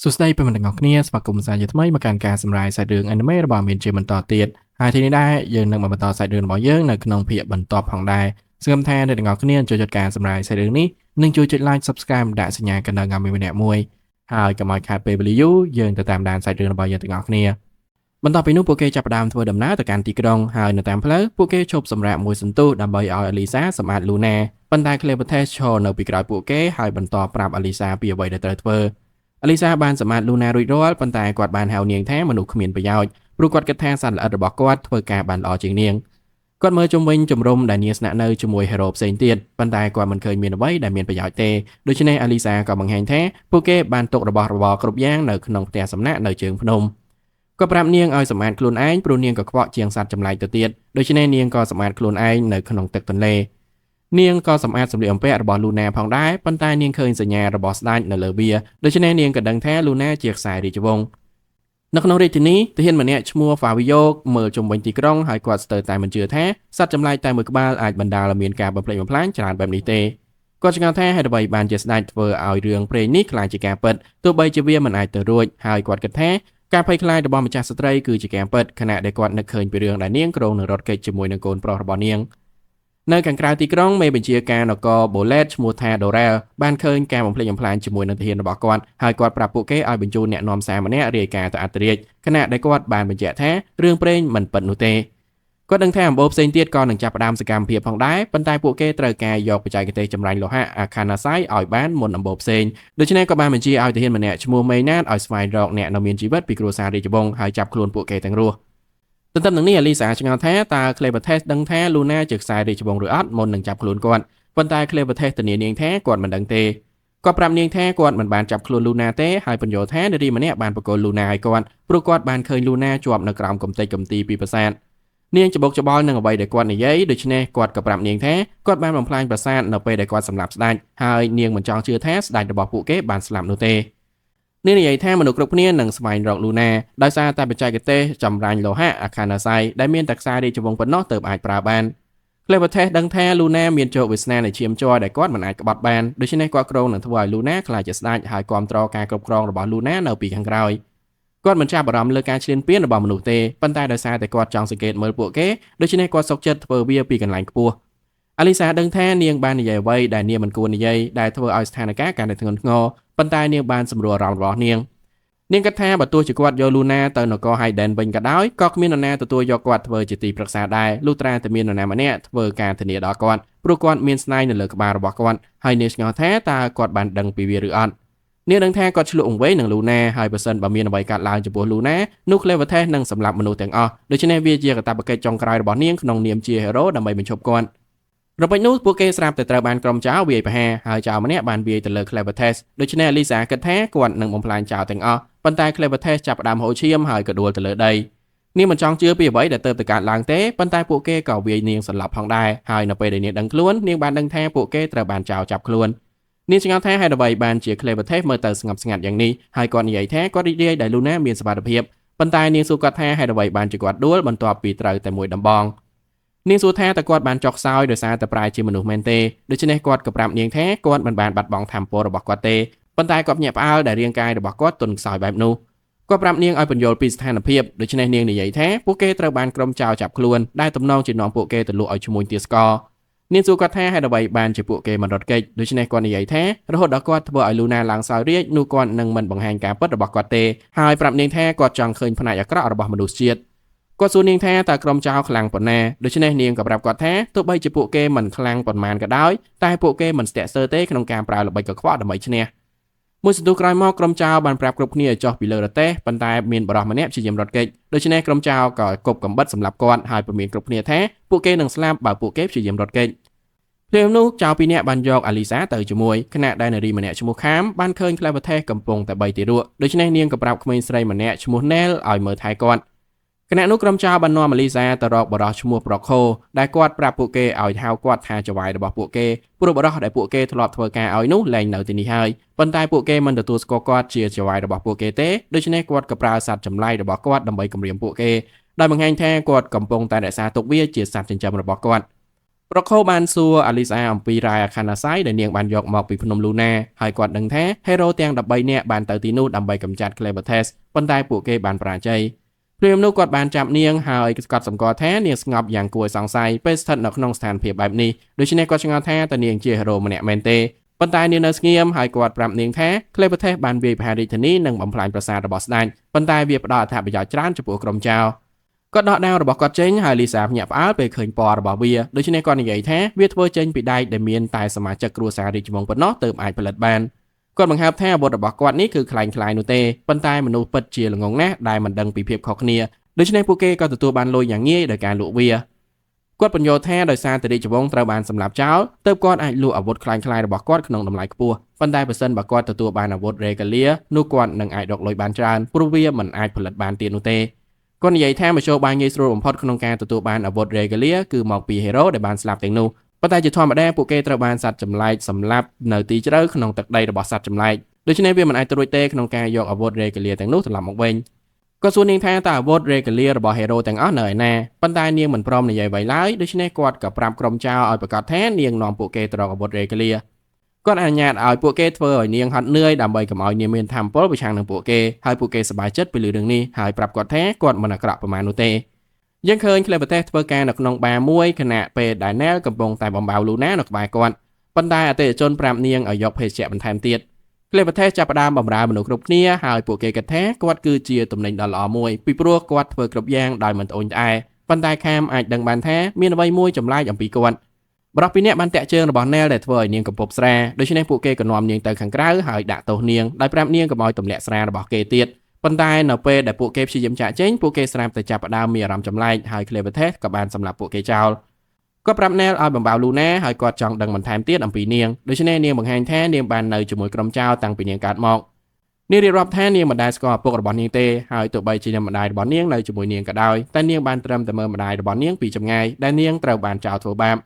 សួស្តីប្រិយមិត្តទាំងអស់គ្នាស្វាគមន៍សាជាថ្មីមកកាន់ការសម្រាយសាច់រឿង Anime របស់មានជាបន្តទៀតហើយទីនេះដែរយើងនឹងបន្តសាច់រឿងរបស់យើងនៅក្នុងភាគបន្ទាប់ផងដែរសង្ឃឹមថាអ្នកទាំងអស់គ្នាចូលចិត្តការសម្រាយសាច់រឿងនេះនិងជួយចុច like Subscribe ដាក់សញ្ញាកណ្ដឹងឲ្យមានម្នាក់មួយហើយកុំឲ្យខាតពេលវេលាយូរយើងទៅតាមដានសាច់រឿងរបស់យើងទាំងអស់គ្នាបន្ទាប់ពីនោះពួកគេចាប់ផ្ដើមធ្វើដំណើរទៅកាន់ទីក្រុងហើយនៅតាមផ្លូវពួកគេឈប់សម្រាកមួយសន្ទុះដើម្បីឲ្យ Alisa សម្អាត Luna ប៉ុន្តែ Clementine ឈរនៅពីក្រោយពួកគេហើយបន្តប្រាប់ Alisa ពីអ្វីដែលត្រូវធ្វើAlisa បានសម្អាត Luna រួចរាល់ប៉ុន្តែគាត់បានហៅនាងថាមនុស្សគ្មានប្រយោជន៍ព្រោះគាត់គិតថាសត្វល្អិតរបស់គាត់ធ្វើការបានល្អជាងនាងគាត់មើលជុំវិញជំរំដែលនាងស្នាក់នៅជាមួយហេរ៉ូផ្សេងទៀតប៉ុន្តែគាត់មិនឃើញមានអ្វីដែលមានប្រយោជន៍ទេដូច្នេះ Alisa ក៏បង្ហាញថាពួកគេបានទុករបស់របរគ្រប់យ៉ាងនៅក្នុងផ្ទះសំណាក់នៅជើងភ្នំគាត់ប្រាប់នាងឲ្យសម្អាតខ្លួនឯងព្រោះនាងក៏ខ្វក់ជាងសត្វចម្លែកទៅទៀតដូច្នេះនាងក៏សម្អាតខ្លួនឯងនៅក្នុងទឹកទន្លេនាងក៏សម្អាតសម្លៀកបំពាក់របស់ Luna ផងដែរប៉ុន្តែនាងឃើញសញ្ញារបស់ស្ដេចនៅលើវាដូច្នេះនាងក៏ដឹងថា Luna ជាខ្សែរាជវង្សនៅក្នុងរាជធានីទាហានម្នាក់ឈ្មោះ Fabio មើលជុំវិញទីក្រុងហើយគាត់ស្ទើរតែមិនជឿថាសត្វចម្លែកតែមួយក្បាលអាចបណ្ដាលឲ្យមានការបំផ្លិចបំផ្លាញច្រើនបែបនេះទេគាត់ឆ្ងល់ថាហេតុអ្វីបានជាស្ដេចធ្វើឲ្យរឿងព្រេងនេះក្លាយជាការពិតទោះបីជាវាមិនអាចទៅរួចហើយគាត់គិតថាការភ័យខ្លាចរបស់ម្ចាស់ស្ត្រីគឺជាការពិតខណៈដែលគាត់នឹកឃើញពីរឿងដែលនាងគ្រងនឹងរត់គេចជាមួយនឹងកូនប្រុសរបស់នាងនៅខាងក្រៅទីក្រុងមេបញ្ជាការនគរបូឡេតឈ្មោះថា Dorel បានឃើញការបំផ្លិចបំផ្លាញជាមួយនឹងទាហានរបស់គាត់ហើយគាត់ប្រាប់ពួកគេឲ្យបញ្ជូនអ្នកនាំសារម្នាក់រាយការណ៍ទៅអធិរាជខណៈដែលគាត់បានបញ្ជាក់ថារឿងព្រេងមិនពិតនោះទេគាត់ដឹងថាអំបូរផ្សេងទៀតក៏នឹងចាប់ផ្ដើមសកម្មភាពផងដែរប៉ុន្តែពួកគេត្រូវការយកបច្ចេកទេសចម្រាញ់លោហៈ Akanasai ឲ្យបានមុនអំបូរផ្សេងដូច្នេះក៏បានបញ្ជាឲ្យទាហានម្នាក់ឈ្មោះ Maynard ឲ្យស្វែងរកអ្នកនៅមានជីវិតពីគ្រួសាររាជវង្សហើយចាប់ខ្លួនពួកគេទាំងរស់ទន្ទឹមនឹងនេះ Alisa ឆ្ងល់ថាតើ Clementine ដឹងថា Luna ជាខ្សែរាជវង្សឬអត់មុននឹងចាប់ខ្លួនគាត់ប៉ុន្តែ Clementine ធានានាងថាគាត់មិនដឹងទេគាត់ប្រាប់នាងថាគាត់មិនបានចាប់ខ្លួន Luna ទេហើយបញ្យល់ថានារីម្នាក់បានបកគោ Luna ឲ្យគាត់ព្រោះគាត់បានឃើញ Luna ជាប់នៅក្រោមកំទេចកំទីពីប្រាសាទនាងច្បុកច្បល់នឹងអ្វីដែលគាត់និយាយដូច្នេះគាត់ក៏ប្រាប់នាងថាគាត់បានបំផ្លាញប្រាសាទនៅពេលដែលគាត់សម្លាប់ស្ដេចហើយនាងមិនចង់ជឿថាស្ដេចរបស់ពួកគេបានស្លាប់នោះទេនាងនិយាយថាមនុស្សគ្រប់គ្នានឹងស្វែងរក Luna ដោយសារតែបច្ចេកទេសចម្រាញ់លោហៈ Akanasai ដែលមានតែខ្សែរាជវង្សប៉ុណ្ណោះទើបអាចប្រើបាន Clementine ដឹងថា Luna មានជោគវាសនានៃឈាមជ័រដែលគាត់មិនអាចក្បត់បានដូច្នេះគាត់គ្រោងនឹងធ្វើឲ្យ Luna ក្លាយជាស្ដេចហើយគ្រប់គ្រងការគ្រប់គ្រងរបស់ Luna នៅពីខាងក្រោយគាត់មិនចាប់អារម្មណ៍លើការឈ្លានពានរបស់មនុស្សទេប៉ុន្តែដោយសារតែគាត់ចង់សង្កេតមើលពួកគេដូច្នេះគាត់សុខចិត្តធ្វើវាពីកន្លែងខ្ពស់ Alisa ដឹងថានាងបាននិយាយអ្វីដែលនាងមិនគួរនិយាយដែលធ្វើឲ្យស្ថានភាពកាន់តែធ្ងន់ធ្ងរប៉ុន្តែនាងបានសម្រួលអារម្មណ៍របស់នាងគិតថាបើទោះជាគាត់យក Luna ទៅនគរ Hayden វិញក៏ដោយក៏គ្មាននរណាទទួលយកគាត់ធ្វើជាទីប្រឹក្សាដែរលុះត្រាតែមាននរណាម្នាក់ធ្វើការធានាដល់គាត់ព្រោះគាត់មានស្នាយនៅលើក្បាលរបស់គាត់ហើយនាងឆ្ងល់ថាតើគាត់បានដឹងពីវាឬអត់នាងដឹងថាគាត់ឆ្លក់អង្វែងនឹង Luna ហើយបើសិនបើមានអ្វីកើតឡើងចំពោះ Luna នោះ Clementine នឹងសម្លាប់មនុស្សទាំងអស់ដូច្នេះវាជាកាតព្វកិច្ចចុងក្រោយរបស់នាងក្នុងនាមជាហេរ៉ូដើម្បីបញ្ឈប់គាត់រំពេចនោះពួកគេស្រាប់តែត្រូវបានក្រុមចៅវាយប្រហារហើយចៅម្នាក់បានវាយទៅលើ Clementine ដូច្នេះ Alisa គិតថាគាត់នឹងបំផ្លាញចៅទាំងអស់ប៉ុន្តែ Clementine ចាប់ផ្ដើមហូរឈាមហើយក៏ដួលទៅលើដីនាងមិនចង់ជឿពីអ្វីដែលទើបតែកើតឡើងទេប៉ុន្តែពួកគេក៏វាយនាងសន្លប់ផងដែរហើយនៅពេលដែលនាងដឹងខ្លួននាងបានដឹងថាពួកគេត្រូវបានចៅចាប់ខ្លួននាងឆ្ងល់ថាហេតុអ្វីបានជា Clementine មើលទៅស្ងប់ស្ងាត់យ៉ាងនេះហើយគាត់និយាយថាគាត់រីករាយដែល Luna មានសុវត្ថិភាពប៉ុន្តែនាងសួរគាត់ថាហេតុអ្វីបានជាគាត់ដួលបន្ទាប់ពីត្រូវតែមួយដំបងនាងសួរថាតើគាត់បានចុះខ្សោយដោយសារតែប្រែជាមនុស្សមែនទេដូច្នេះគាត់ក៏ប្រាប់នាងថាគាត់មិនបានបាត់បង់ថាមពលរបស់គាត់ទេប៉ុន្តែគាត់ភ្ញាក់ផ្អើលដែលរាងកាយរបស់គាត់ទន់ខ្សោយបែបនោះគាត់ប្រាប់នាងឲ្យពន្យល់ពីស្ថានភាពដូច្នេះនាងនិយាយថាពួកគេត្រូវបានក្រុមចៅចាប់ខ្លួនដែលទំនងជានាំពួកគេទៅលក់ឲ្យឈ្មួញទាស្ករនាងសួរគាត់ថាហេតុអ្វីបានជាពួកគេមិនរត់គេចដូច្នេះគាត់និយាយថារហូតដល់គាត់ធ្វើឲ្យ Luna ឡើងសោយរាជ្យនោះគាត់នឹងមិនបង្ហាញការពិតរបស់គាត់ទេហើយប្រាប់នាងថាគាត់ចង់ឃើញផ្នែកអាក្រក់របស់មនុស្សជាតិគាត់សួរនាងថាតើក្រុមចៅខ្លាំងប៉ុណ្ណាដូច្នេះនាងក៏ប្រាប់គាត់ថាទោះបីជាពួកគេមិនខ្លាំងប៉ុន្មានក៏ដោយតែពួកគេមិនស្ទាក់ស្ទើរទេក្នុងការប្រើល្បិចកខ្វក់ដើម្បីឈ្នះមួយសន្ទុះក្រោយមកក្រុមចៅបានប្រាប់គ្រប់គ្នាឲ្យចុះពីលើរទេះប៉ុន្តែមានបរិសម្នាក់ព្យាយាមរត់គេចដូច្នេះក្រុមចៅក៏គប់កំបិតសម្រាប់គាត់ហើយព្រមានគ្រប់គ្នាថាពួកគេនឹងស្លាប់បើពួកគេព្យាយាមរត់គេចពេលនោះចៅពីរនាក់បានយក Alisa ទៅជាមួយខណៈដែលនារីម្នាក់ឈ្មោះខាមបានឃើញ Clementine កំពុងតែបីទីរក់ដូច្នេះនាងក៏ប្រាប់ក្មេងស្រីម្នាក់ឈ្មោះ Nell ឲ្យមើលថែគាត់ខណៈនោះក្រុមចៅបាននាំ Alisa ទៅរកបរិសឈ្មោះ Procho ដែលគាត់ប្រាប់ពួកគេឲ្យហៅគាត់ថាចៅហ្វាយរបស់ពួកគេព្រោះបរិសដែលពួកគេធ្លាប់ធ្វើការឲ្យនោះលែងនៅទីនេះហើយប៉ុន្តែពួកគេមិនទទួលស្គាល់គាត់ជាចៅហ្វាយរបស់ពួកគេទេដូច្នេះគាត់ក៏ប្រើសត្វចម្លែករបស់គាត់ដើម្បីគំរាមពួកគេដោយបង្ហាញថាគាត់កំពុងតែរក្សាទុកវាជាសត្វចិញ្ចឹមរបស់គាត់ ប្រខោបានសួរអាលីសាអំពីរ៉ាយខាណាសៃដែលនាងបានយកមកពីភ្នំលូណាហើយគាត់ដឹងថាហេរ៉ូទាំង13នាក់បានទៅទីនោះដើម្បីកម្ចាត់ Cleopates ប៉ុន្តែពួកគេបានបរាជ័យព្រាហ្មណ៍នោះគាត់បានចាប់នាងហើយគាត់សម្គាល់ថានាងស្ងប់យ៉ាងគួរឲ្យសង្ស័យពេលស្ថិតនៅក្នុងស្ថានភាពបែបនេះដូច្នេះគាត់ឆ្ងល់ថាតើនាងជាហេរ៉ូម្នាក់មែនទេប៉ុន្តែនាងនៅស្ងៀមហើយគាត់ប្រាប់នាងថា Cleopates បានវាយប្រហាររាជធានីនិងបំផ្លាញប្រាសាទរបស់ស្ដេចប៉ុន្តែវាផ្ដល់អត្ថប្រយោជន៍ច្រើនចំពោះក្រុមចៅគាត់ដកដាវរបស់គាត់ចេញហើយលីសាភ្ញាក់ផ្អើលពេលឃើញពណ៌របស់វាដូច្នេះគាត់និយាយថាវាធ្វើចេញពីដែកដែលមានតែសមាជិកគ្រួសាររាជវង្សប៉ុណ្ណោះទើបអាចផលិតបានគាត់បង្ហើបថាអាវុធរបស់គាត់នេះគឺคล้ายៗនោះទេប៉ុន្តែមនុស្សពិតជាល្ងងណាស់ដែលមិនដឹងពីភាពខុសគ្នាដូច្នេះពួកគេក៏ទទួលបានលុយយ៉ាងងាយដោយការលក់វាគាត់បញ្យល់ថាដោយសារតែរាជវង្សត្រូវបានសម្លាប់ចោលទើបគាត់អាចលក់អាវុធคล้ายៗរបស់គាត់ក្នុងតម្លៃខ្ពស់ប៉ុន្តែបើសិនបើគាត់ទទួលបានអាវុធ Regalia នោះគាត់នឹងអាចរកលុយបានច្រើនព្រោះវាមិនអាចផលិតបានទៀតនោះទេគាត់និយាយថាមធ្យោបាយងាយស្រួលបំផុតក្នុងការទទួលបានអាវុធ Regalia គឺមកពី Hero ដែលបានស្លាប់ទាំងនោះប៉ុន្តែជាធម្មតាពួកគេត្រូវបានសត្វចម្លែកសម្លាប់នៅទីជ្រៅក្នុងទឹកដីរបស់សត្វចម្លែកដូច្នេះវាមិនអាចទៅរួចទេក្នុងការយកអាវុធ Regalia ទាំងនោះត្រឡប់មកវិញគាត់សួរនាងថាតើអាវុធ Regalia របស់ Hero ទាំងអស់នៅឯណាប៉ុន្តែនាងមិនព្រមនិយាយអ្វីឡើយដូច្នេះគាត់ក៏ប្រាប់ក្រុមចៅឲ្យប្រកាសថានាងនាំពួកគេទៅរកអាវុធ Regalia គាត់អនុញ្ញាតឲ្យពួកគេធ្វើឲ្យនាងហត់នឿយដើម្បីកុំឲ្យនាងមានថាមពលប្រឆាំងនឹងពួកគេហើយពួកគេសប្បាយចិត្តពីរឿងនេះហើយប្រាប់គាត់ថាគាត់មិនអាក្រក់ប្រមាណនោះទេយើងឃើញ Cleopates ធ្វើការនៅក្នុងបារមួយខណៈពេលដែល Nell កំពុងតែបំបៅ Luna នៅក្បែរគាត់ប៉ុន្តែអតិថិជនប្រាប់នាងឲ្យយកភេសជ្ជៈបន្ថែមទៀត Cleopates ចាប់ផ្ដើមបម្រើមនុស្សគ្រប់គ្នាហើយពួកគេគិតថាគាត់គឺជាទំនិញដ៏ល្អមួយពីព្រោះគាត់ធ្វើគ្រប់យ៉ាងដោយមិនត្អូញត្អែប៉ុន្តែខាមអាចដឹងបានថាមានអ្វីមួយចម្លែកអំពីគាត់បរិបពីអ្នកបានតាក់ជើងរបស់ Nell ដែលធ្វើឲ្យនាងកំពប់ស្រាដូច្នេះពួកគេក៏នាំនាងទៅខាងក្រៅហើយដាក់ទោសនាងដោយប្រាប់នាងកុំឲ្យទម្លាក់ស្រារបស់គេទៀតប៉ុន្តែនៅពេលដែលពួកគេព្យាយាមចាក់ចេញពួកគេស្រាប់តែចាប់ផ្ដើមមានអារម្មណ៍ចម្លែកហើយ Cleopates ក៏បានសម្លាប់ពួកគេចោលគាត់ប្រាប់ Nell ឲ្យបំបៅ Luna ហើយគាត់ចង់ដឹងបន្ថែមទៀតអំពីនាងដូច្នេះនាងបង្ហាញថានាងបាននៅជាមួយក្រុមចៅតាំងពីនាងកើតមកនាងរៀបរាប់ថានាងមិនដែលស្គាល់ឪពុករបស់នាងទេហើយទោះបីជាម្ដាយរបស់នាងនៅជាមួយនាងក៏ដោយតែនាងបានត្រឹមតែមើលម្ដាយរបស់នាងពីចម្ងាយដែលនាងត្រូវបានចោលធ្វើបាប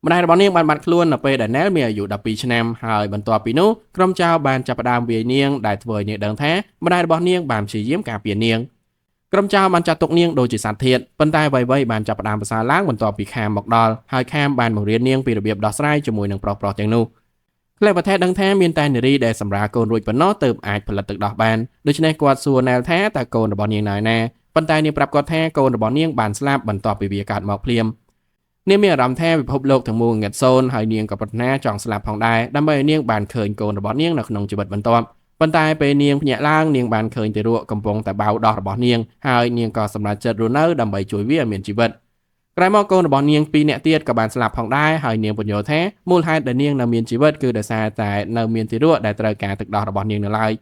ម្ដាយរបស់នាងបានបាត់ខ្លួននៅពេលដែល Nell មានអាយុ12ឆ្នាំហើយបន្ទាប់ពីនោះក្រុមចៅបានចាប់ផ្ដើមវាយនាងដែលធ្វើឲ្យនាងដឹងថាម្ដាយរបស់នាងបានព្យាយាមការពារនាងក្រុមចៅបានចាត់ទុកនាងដូចជាសត្វធាតុប៉ុន្តែអ្វីៗបានចាប់ផ្ដើមប្រសើរឡើងបន្ទាប់ពីខាមមកដល់ហើយខាមបានបង្រៀននាងពីរបៀបដោះស្រាយជាមួយនឹងប្រុសៗទាំងនោះ Cleopates ដឹងថាមានតែនារីដែលសម្រាលកូនរួចប៉ុណ្ណោះទើបអាចផលិតទឹកដោះបានដូច្នេះគាត់សួរ Nell ថាតើកូនរបស់នាងនៅឯណាប៉ុន្តែនាងប្រាប់គាត់ថាកូនរបស់នាងបានស្លាប់បន្ទាប់ពីវាកើតមកភ្លាមនាងមានអារម្មណ៍ថាពិភពលោកទាំងមូលងឹតសូន្យហើយនាងក៏ប្រាថ្នាចង់ស្លាប់ផងដែរដើម្បីឲ្យនាងបានឃើញកូនរបស់នាងនៅក្នុងជីវិតបន្ទាប់ប៉ុន្តែពេលនាងភ្ញាក់ឡើងនាងបានឃើញទារកកំពុងតែបៅដោះរបស់នាងហើយនាងក៏សម្រេចចិត្តរស់នៅដើម្បីជួយវាឲ្យមានជីវិតក្រោយមកកូនរបស់នាង2នាក់ទៀតក៏បានស្លាប់ផងដែរហើយនាងបញ្យល់ថាមូលហេតុដែលនាងនៅមានជីវិតគឺដោយសារតែនៅមានទារកដែលត្រូវការទឹកដោះរបស់នាងនៅឡើយ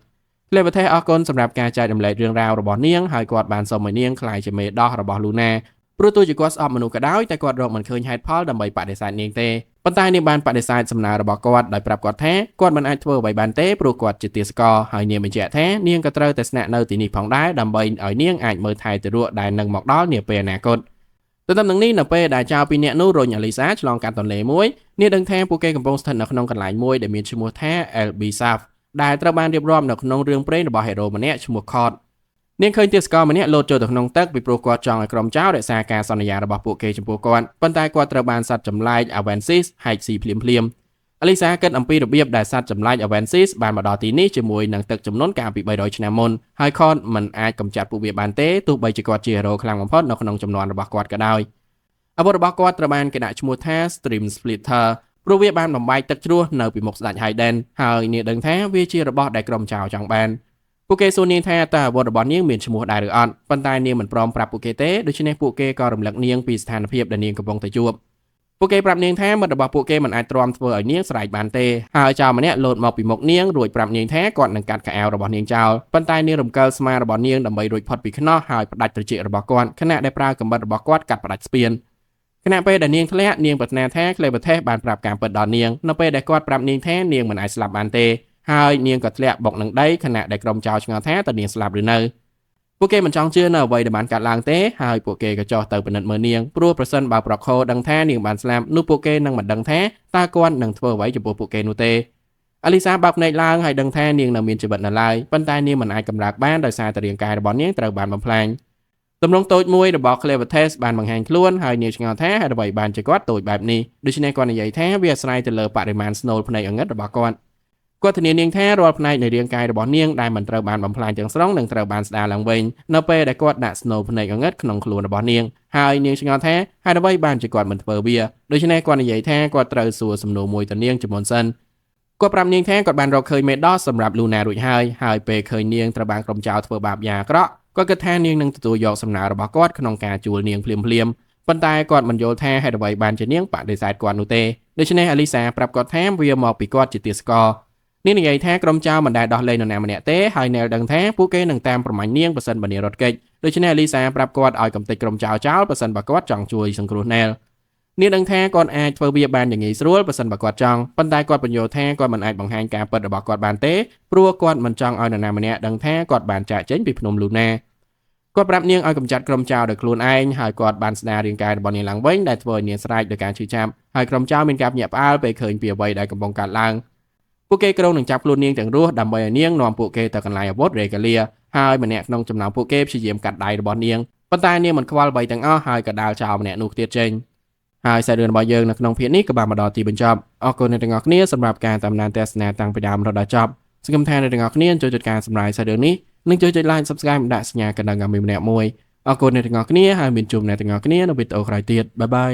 Cleopates អរគុណសម្រាប់ការចែករំលែករឿងរ៉ាវរបស់នាងហើយគាត់បានសុំឲ្យនាងក្លាយជាមេដោះរបស់ Luna ព្រោះទោះជាគាត់ស្អប់មនុស្សក៏ដោយតែគាត់រកមិនឃើញហេតុផលដើម្បីបដិសេធនាងទេប៉ុន្តែនាងបានបដិសេធសំណើរបស់គាត់ដោយប្រាប់គាត់ថាគាត់មិនអាចធ្វើអ្វីបានទេព្រោះគាត់ជាទាសករហើយនាងបញ្ជាក់ថានាងក៏ត្រូវតែស្នាក់នៅទីនេះផងដែរដើម្បីឲ្យនាងអាចមើលថែទារកដែលនឹងមកដល់នាពេលអនាគតទន្ទឹមនឹងនេះនៅពេលដែលចៅពីរនាក់នោះរុញអាលីសាឆ្លងកាត់ទន្លេមួយនាងដឹងថាពួកគេកំពុងស្ថិតនៅក្នុងកន្លែងមួយដែលមានឈ្មោះថា Elbisaf ដែលត្រូវបានរៀបរាប់នៅក្នុងរឿងព្រេងរបស់ហេរ៉ូម្នាក់ឈ្មោះ Khotនាងឃើញទាសករម្នាក់លោតចូលទៅក្នុងទឹកពីព្រោះគាត់ចង់ឲ្យក្រុមចៅរក្សាការសន្យារបស់ពួកគេចំពោះគាត់ប៉ុន្តែគាត់ត្រូវបានសត្វចម្លែក Avensis ហែកស៊ីភ្លាមអាលីសាគិតអំពីរបៀបដែលសត្វចម្លែក Avensis បានមកដល់ទីនេះជាមួយនឹងទឹកចំនួនកាលពី300ឆ្នាំមុនហើយ Khot មិនអាចកម្ចាត់ពួកវាបានទេទោះបីជាគាត់ជាហេរ៉ូខ្លាំងបំផុតនៅក្នុងចំនួនរបស់គាត់ក៏ដោយអាវុធរបស់គាត់ត្រូវបានគេដាក់ឈ្មោះថា Stream Splitter ព្រោះវាបានបំបែកទឹកជ្រោះនៅពីមុខស្ដេច Hayden ហើយនាងដឹងថាវាជារបស់ដែលក្រុមចៅចង់បានពួកគេសួរនាងថាតើអាវុធរបស់នាងមានឈ្មោះដែរឬអត់ប៉ុន្តែនាងមិនព្រមប្រាប់ពួកគេទេដូច្នេះពួកគេក៏រំលឹកនាងពីស្ថានភាពដែលនាងកំពុងតែជួបពួកគេប្រាប់នាងថាមិត្តរបស់ពួកគេមិនអាចទ្រាំធ្វើឲ្យនាងស្រែកបានទេហើយចៅម្នាក់លោតមកពីមុខនាងរួចប្រាប់នាងថាគាត់នឹងកាត់កៅអៅរបស់នាងចោលប៉ុន្តែនាងរំកិលស្មារបស់នាងដើម្បីរួចផុតពីខ្នោះហើយផ្ដាច់ត្រចៀករបស់គាត់ខណៈដែលប្រើកាំបិតរបស់គាត់កាត់ផ្ដាច់ស្ពានខណៈពេលដែលនាងធ្លាក់នាងប្រាថ្នាថា Cleopates បានប្រាប់ការពិតដល់នាងនៅពេលដែលគាត់ប្រាប់នាងថានាងមិនអាចស្លាប់បានទេហើយនាងក៏ធ្លាក់បុកនឹងដីខណៈដែលក្រុមចៅឆ្ងល់ថាតើនាងស្លាប់ឬនៅពួកគេមិនចង់ជឿនៅអ្វីដែលបានកាត់ឡើងទេហើយពួកគេក៏ចោះទៅពិនិត្យមើលនាងព្រោះប្រសិនបើប្រខោដឹងថានាងបានស្លាប់នោះពួកគេនឹងមិនដឹងថាតើគាត់នឹងធ្វើអ្វីចំពោះពួកគេនោះទេអាលីសាបើកភ្នែកឡើងហើយដឹងថានាងនៅមានជីវិតនៅឡើយប៉ុន្តែនាងមិនអាចកម្រើកបានដោយសារតែរាងកាយរបស់នាងត្រូវបានបំផ្លាញ តំណងតូចមួយរបស់ Clevertest បានបង្ហាញខ្លួនហើយនាងឆ្ងល់ថាហេតុអ្វីបានជាគាត់តូចបែបនេះដូច្នេះគាត់និយាយថាវាអាស្រ័យទៅលើបរិមាណស្នូលភ្នែកអង្កត់របស់គាត់ធានានាងថារាល់ផ្នែកនៃរាងកាយរបស់នាងដែលមិនត្រូវបានបំផ្លាញទាំងស្រុងនឹងត្រូវបានស្ដារឡើងវិញនៅពេលដែលគាត់ដាក់ស្នូលភ្នែកអង្កត់ក្នុងខ្លួនរបស់នាងហើយនាងឆ្ងល់ថាហេតុអ្វីបានជាគាត់មិនធ្វើវាដូច្នេះគាត់និយាយថាគាត់ត្រូវសួរសំណួរមួយទៅនាងជាមុនសិនគាត់ប្រាប់នាងថាគាត់បានរកឃើញមេដោសសម្រាប់ Luna រួចហើយពេលឃើញនាងត្រូវបានក្រុមចៅធ្វើបាបយ៉ាងអាក្រក់គាត់គិតថានាងនឹងទទួលយកសំណើរបស់គាត់ក្នុងការជួលនាងភ្លាមប៉ុន្តែគាត់មិនយល់ថាហេតុអ្វីបានជានាងបដិសេធគាត់នោះទេដូច្នេះ Alisa ប្រាប់គាត់ថាវាមកពីគាត់ជាទាសករនាងនិយាយថាក្រុមចៅមិនដែលដោះលែងនរណាម្នាក់ទេហើយ Nell ដឹងថាពួកគេនឹងតាមប្រមាញ់នាងបើសិនបើនាងរត់គេចដូច្នេះ Alisa ប្រាប់គាត់ឲ្យកំទេចក្រុមចៅចោលបើសិនបើគាត់ចង់ជួយសង្គ្រោះ Nell នាងដឹងថាគាត់អាចធ្វើវាបានយ៉ាងងាយស្រួលបើសិនបើគាត់ចង់ប៉ុន្តែគាត់បញ្យល់ថាគាត់មិនអាចបង្ហាញការពិតរបស់គាត់បានទេព្រោះគាត់មិនចង់ឲ្យនរណាម្នាក់ដឹងថាគាត់បានចាកចេញពីភ្នំ Luna គាត់ប្រាប់នាងឲ្យកម្ចាត់ក្រុមចៅដោយខ្លួនឯងហើយគាត់បានស្ដាររាងកាយរបស់នាងឡើងវិញដែលធ្វើឲ្យនាងស្រែកដោយការឈឺចាប់ហើយក្រុមចៅមានការភ្ញាក់ផ្អើលពេលឃើញពីអ្វីដែលកំពុងកើតឡើងពួកគេក្រុងនឹងចាប់ខ្លួននាងទាំងរស់ដើម្បីឲ្យនាងនាំពួកគេទៅកន្លែងអាវុធ Regalia ហើយម្នាក់ក្នុងចំណោមពួកគេព្យាយាមកាត់ដៃរបស់នាងប៉ុន្តែនាងមិនខ្វល់អ្វីទាំងអស់ហើយក៏ដាល់ចោលម្នាក់នោះទៀតចេញហើយសាច់រឿងរបស់យើងនៅក្នុងភាគនេះក៏បានមកដល់ទីបញ្ចប់អរគុណអ្នកទាំងអស់គ្នាសម្រាប់ការតាមដានទស្សនាតាំងពីដើមរហូតដល់ចប់សង្ឃឹមថាអ្នកទាំងអស់គ្នាចូលចិត្តការសម្រាយសាច់រឿងនេះនិងចូលចុច like subscribe ដាក់សញ្ញាកណ្ដឹងឲ្យមានម្នាក់មួយអរគុណអ្នកទាំងអស់គ្នាហើយមានជួបអ្នកទាំងអស់គ្នានៅវីដេអូក្រោយទៀតបាយបាយ